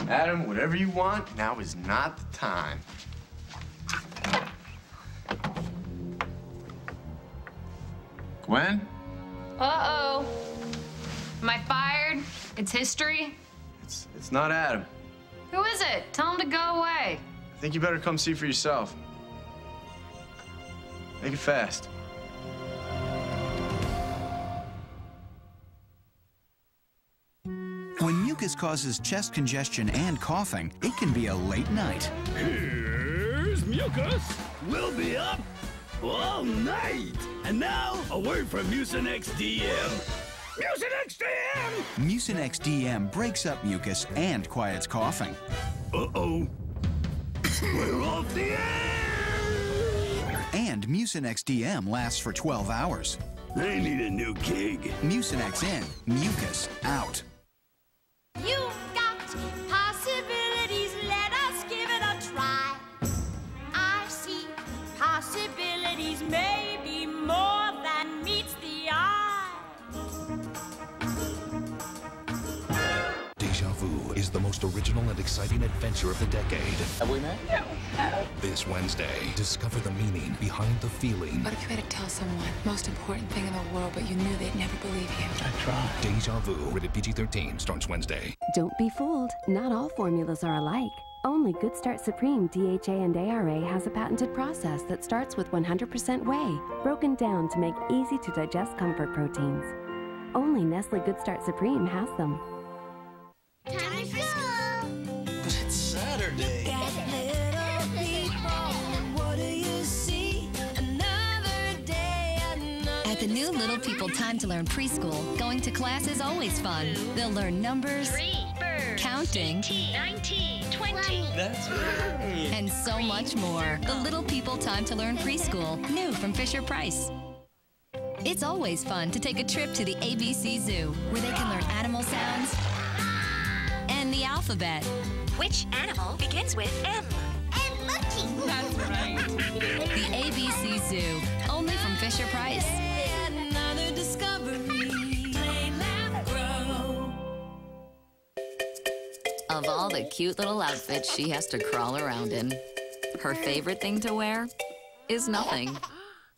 Adam, whatever you want, now is not the time. Gwen? Uh-oh. Am I fired? It's history? It's not Adam. Who is it? Tell him to go away. I think you better come see for yourself. Make it fast. When mucus causes chest congestion and coughing, it can be a late night. Here's mucus. We'll be up all night. And now, a word from Mucinex DM. Mucinex DM! Mucinex DM breaks up mucus and quiets coughing. Uh-oh. We're off the air! And Mucinex DM lasts for 12 hours. I need a new gig. Mucinex in, mucus out. You've got possibilities, let us give it a try. I see possibilities, maybe more than meets the eye. Deja Vu is the most original and exciting adventure of the decade. Have we met? No. This Wednesday, discover the meaning behind the feeling. What if you had to tell someone most important thing in the world, but you knew they'd never believe you? I tried. Deja Vu, rated PG-13, starts Wednesday. Don't be fooled. Not all formulas are alike. Only Good Start Supreme DHA and ARA has a patented process that starts with 100% whey, broken down to make easy-to-digest comfort proteins. Only Nestle Good Start Supreme has them. Time for school. But it's Saturday. At the new Little People Time to Learn preschool, going to class is always fun. They'll learn numbers, counting, 19, 20. That's right. and so much more. The Little People Time to Learn preschool, new from Fisher-Price. It's always fun to take a trip to the ABC Zoo, where they can learn animal sounds and the alphabet. Which animal begins with M? M monkey. That's right. The ABC Zoo, only from Fisher-Price. Another discovery. Play, laugh, grow. Of all the cute little outfits she has to crawl around in, her favorite thing to wear is nothing.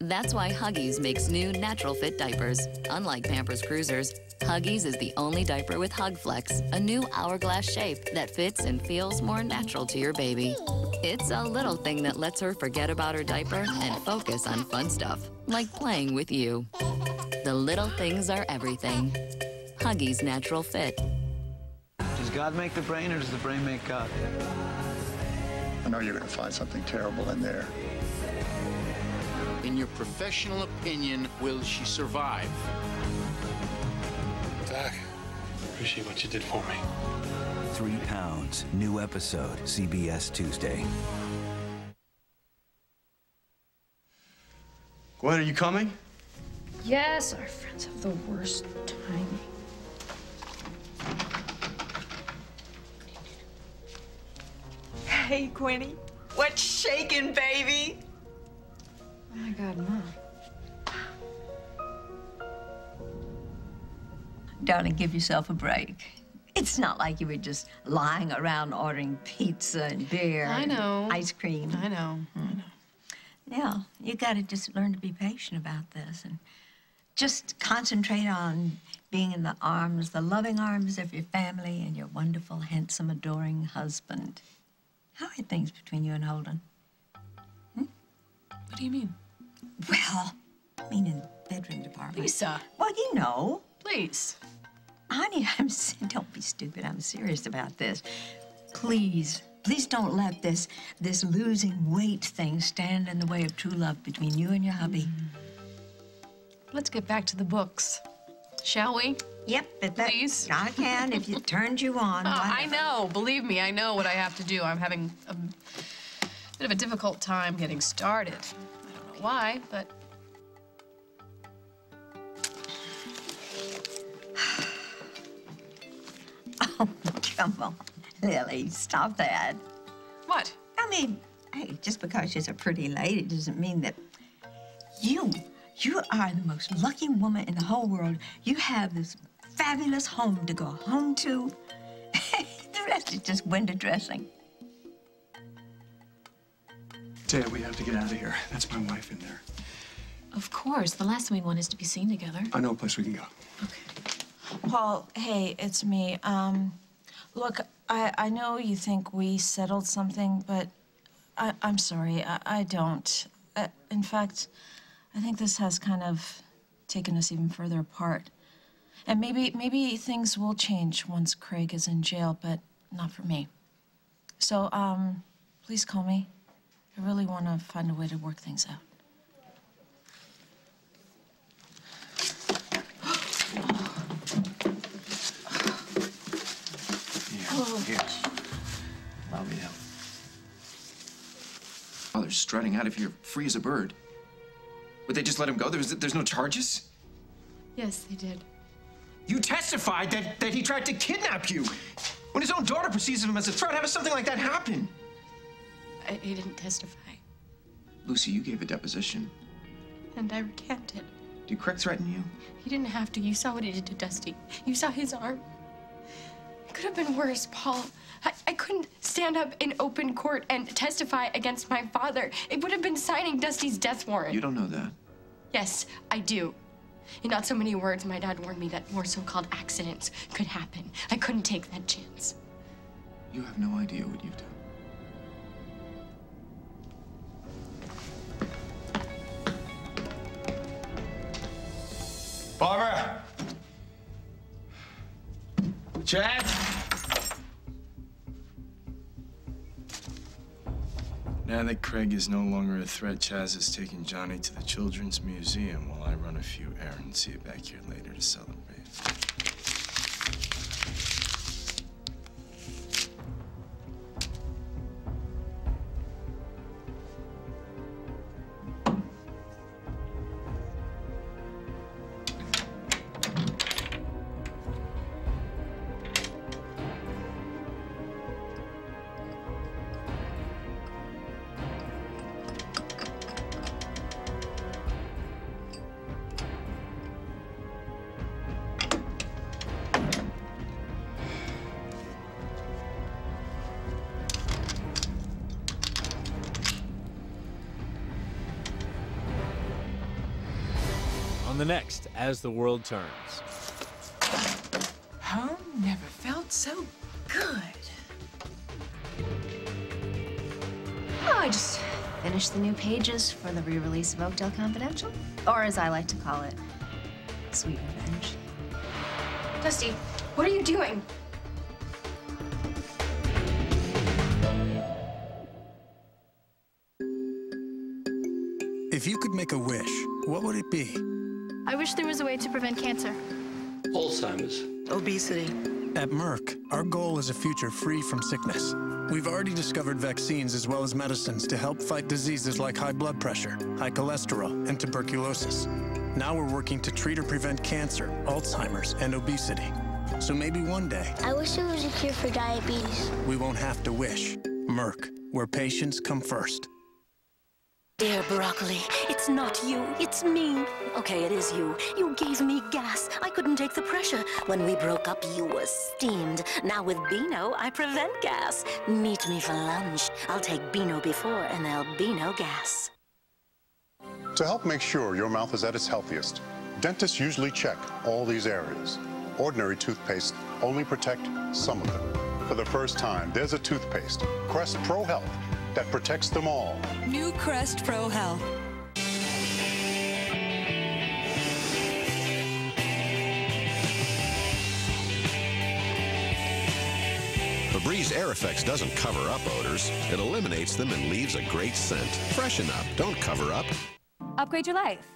That's why Huggies makes new natural fit diapers. Unlike Pampers Cruisers, Huggies is the only diaper with Hug Flex, a new hourglass shape that fits and feels more natural to your baby. It's a little thing that lets her forget about her diaper and focus on fun stuff, like playing with you. The little things are everything. Huggies Natural Fit. Does God make the brain, or does the brain make God? I know you're going to find something terrible in there. In your professional opinion, will she survive? Doc, appreciate what you did for me. 3 pounds. New episode, CBS Tuesday. Gwen, are you coming? Yes, our friends have the worst timing. Hey, Quinny. What's shaking, baby? Oh my God, Mom. Darling, give yourself a break. It's not like you were just lying around ordering pizza and beer. I know. And ice cream. I know. Yeah, you gotta just learn to be patient about this and just concentrate on being in the arms, the loving arms of your family and your wonderful, handsome, adoring husband. How are things between you and Holden? What do you mean? Well, I mean in the bedroom department. Lisa. Well, you know. Please. Honey, don't be stupid. I'm serious about this. Please don't let this losing weight thing stand in the way of true love between you and your hubby. Let's get back to the books, shall we? Yep. Please. I can if it turns you on. Oh, I know. Believe me, I know what I have to do. I'm having a bit of a difficult time getting started. I don't know why, but... Oh, come on, Lily, stop that. What? I mean, hey, just because she's a pretty lady doesn't mean that you are the most lucky woman in the whole world. You have this fabulous home to go home to. The rest is just window dressing. Taya, we have to get out of here. That's my wife in there. Of course. The last thing we want is to be seen together. I know a place we can go. Paul, hey, it's me. Look, I know you think we settled something, but I'm sorry, I don't. In fact, I think this has kind of taken us even further apart. And maybe things will change once Craig is in jail, but not for me. So, please call me. I really want to find a way to work things out. Here. Allow me to help. Father's strutting out of here, free as a bird. Would they just let him go? There's no charges? Yes, they did. You testified that he tried to kidnap you. When his own daughter perceives him as a threat, how does something like that happen? He didn't testify. Lucy, you gave a deposition. And I recanted. Did Craig threaten you? He didn't have to. You saw what he did to Dusty. You saw his arm. It could have been worse, Paul. I couldn't stand up in open court and testify against my father. It would have been signing Dusty's death warrant. You don't know that. Yes, I do. In not so many words, my dad warned me that more so-called accidents could happen. I couldn't take that chance. You have no idea what you've done. Barbara! Chad? Now that Craig is no longer a threat, Chaz is taking Johnny to the Children's Museum while I run a few errands. See you back here later to celebrate. on the next As the World Turns. Home never felt so good. Oh, I just finished the new pages for the re-release of Oakdale Confidential. Or as I like to call it, Sweet Revenge. Dusty, what are you doing? If you could make a wish, what would it be? I wish there was a way to prevent cancer. Alzheimer's. Obesity. At Merck, our goal is a future free from sickness. We've already discovered vaccines as well as medicines to help fight diseases like high blood pressure, high cholesterol, and tuberculosis. Now we're working to treat or prevent cancer, Alzheimer's, and obesity. So maybe one day... I wish there was a cure for diabetes. We won't have to wish. Merck, where patients come first. Dear Broccoli, it's not you, it's me. Okay, it is you. You gave me gas. I couldn't take the pressure. When we broke up, you were steamed. Now with Beano, I prevent gas. Meet me for lunch. I'll take Beano before, and there'll be no gas. To help make sure your mouth is at its healthiest, dentists usually check all these areas. Ordinary toothpaste only protect some of them. For the first time, there's a toothpaste, Crest Pro Health, that protects them all. New Crest Pro Health. Febreze Air Effects doesn't cover up odors. It eliminates them and leaves a great scent. Freshen up. Don't cover up. Upgrade your life.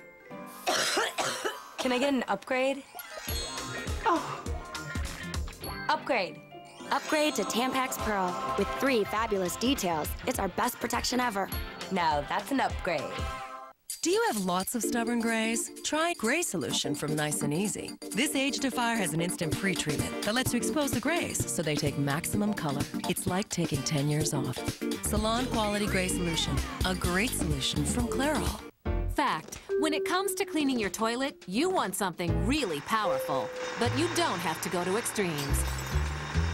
Can I get an upgrade? Oh. Upgrade. Upgrade to Tampax Pearl with 3 fabulous details. It's our best protection ever. Now that's an upgrade. Do you have lots of stubborn grays? Try Gray Solution from Nice and Easy. This age defier has an instant pre-treatment that lets you expose the grays so they take maximum color. It's like taking 10 years off. Salon quality Gray Solution, a great solution from Clairol. Fact, when it comes to cleaning your toilet, you want something really powerful, but you don't have to go to extremes.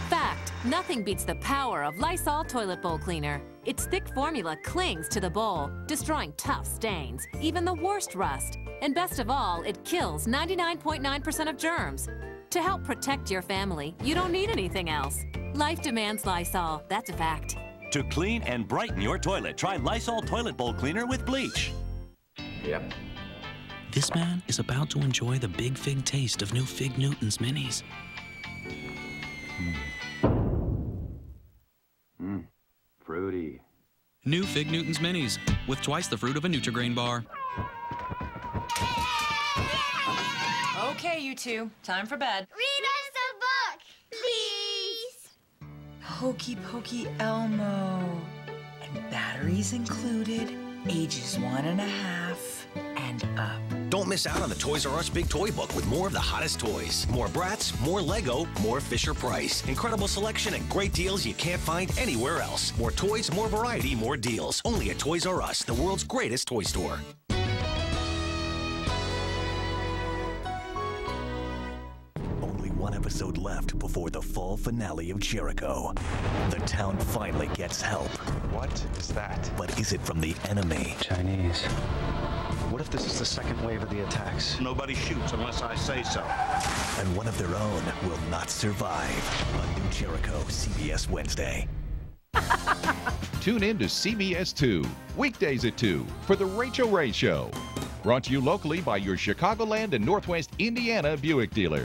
Fact, nothing beats the power of Lysol Toilet Bowl Cleaner. Its thick formula clings to the bowl, destroying tough stains, even the worst rust. And best of all, it kills 99.9% of germs. To help protect your family, you don't need anything else. Life demands Lysol, that's a fact. To clean and brighten your toilet, try Lysol Toilet Bowl Cleaner with bleach. Yep. This man is about to enjoy the big fig taste of new Fig Newtons Minis. Fruity. New Fig Newtons Minis, with twice the fruit of a Nutri-Grain bar. Okay, you two. Time for bed. Read us a book, please. Hokey Pokey Elmo. And batteries included. Ages 1.5 and up. Don't miss out on the Toys R Us Big Toy Book with more of the hottest toys. More Bratz, more Lego, more Fisher-Price. Incredible selection and great deals you can't find anywhere else. More toys, more variety, more deals. Only at Toys R Us, the world's greatest toy store. Only one episode left before the fall finale of Jericho. The town finally gets help. What is that? But is it from the enemy? Chinese. What if this is the second wave of the attacks? Nobody shoots unless I say so. And one of their own will not survive. On New Jericho, CBS Wednesday. Tune in to CBS 2, weekdays at 2, for The Rachel Ray Show. Brought to you locally by your Chicagoland and Northwest Indiana Buick dealer.